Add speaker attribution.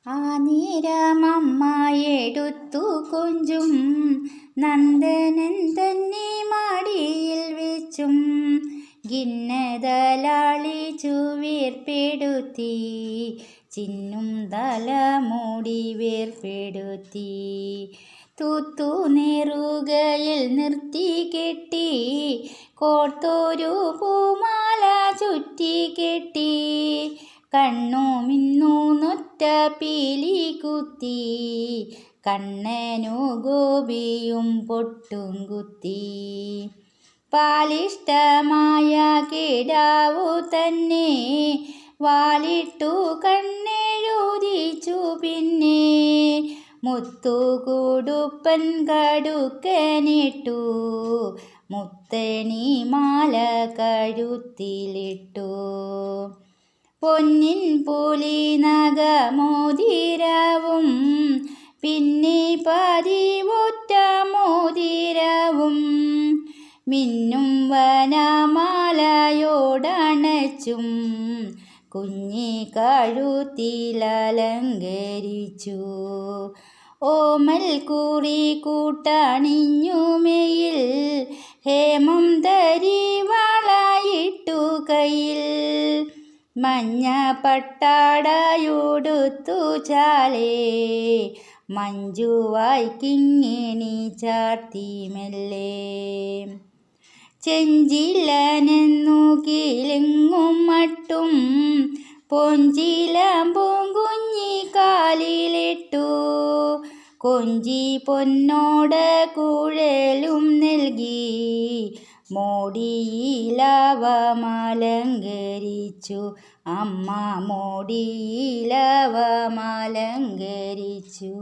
Speaker 1: ആ നേരമമ്മ എടുത്തു കൊഞ്ചും നന്ദനൻ തന്നെ മടിയിൽ വെച്ചും ഖിന്നതലാളിച്ചു വേർപ്പെടുത്തി ചിന്നും തലമുടി വേർപ്പെടുത്തി തൂത്തു നെറുകയിൽ നിർത്തി കെട്ടി കോർത്തൊരു പൂമാല ചുറ്റി കെട്ടി കണ്ണു മിന്നു നൊറ്റ പീലി കുത്തി കണ്ണനു ഗോപിയും പൊട്ടും കുത്തി പാലിഷ്ടമായ കിടാവു തന്നെ വാലിട്ടു കണ്ണെഴുതിച്ചു പിന്നെ മുത്തുകുടുപ്പൻ കടുക്കനിട്ടു മുത്തണി മാല കഴുത്തിലിട്ടു പൊന്നിൻ പുലി നഖമോതിരവും പിന്നെ പതിവുറ്റ മോതിരവും മിന്നും വനമാലയോടണച്ചും കുഞ്ഞി കഴുത്തിലലങ്കരിച്ചു ഓമൽ കുറി കൂട്ടണിഞ്ഞുമയിൽ ഹേമം ധരി വളയിട്ടു കയ്യിൽ മഞ്ഞ പട്ടാടയുടുത്തു ചാലേ മഞ്ജുവായി കിങ്ങിണി ചാർത്തി മെല്ലെ ചെഞ്ചിലനെന്നു കിലുങ്ങും മട്ടും പൊഞ്ചിലമ്പും കുഞ്ഞി കാലിലിട്ടു കൊഞ്ചി പൊന്നോട് കുഴലും നൽകി മോടിയിലവമലങ്കരിച്ചു അമ്മ മോടിയിലവമലങ്കരിച്ചു.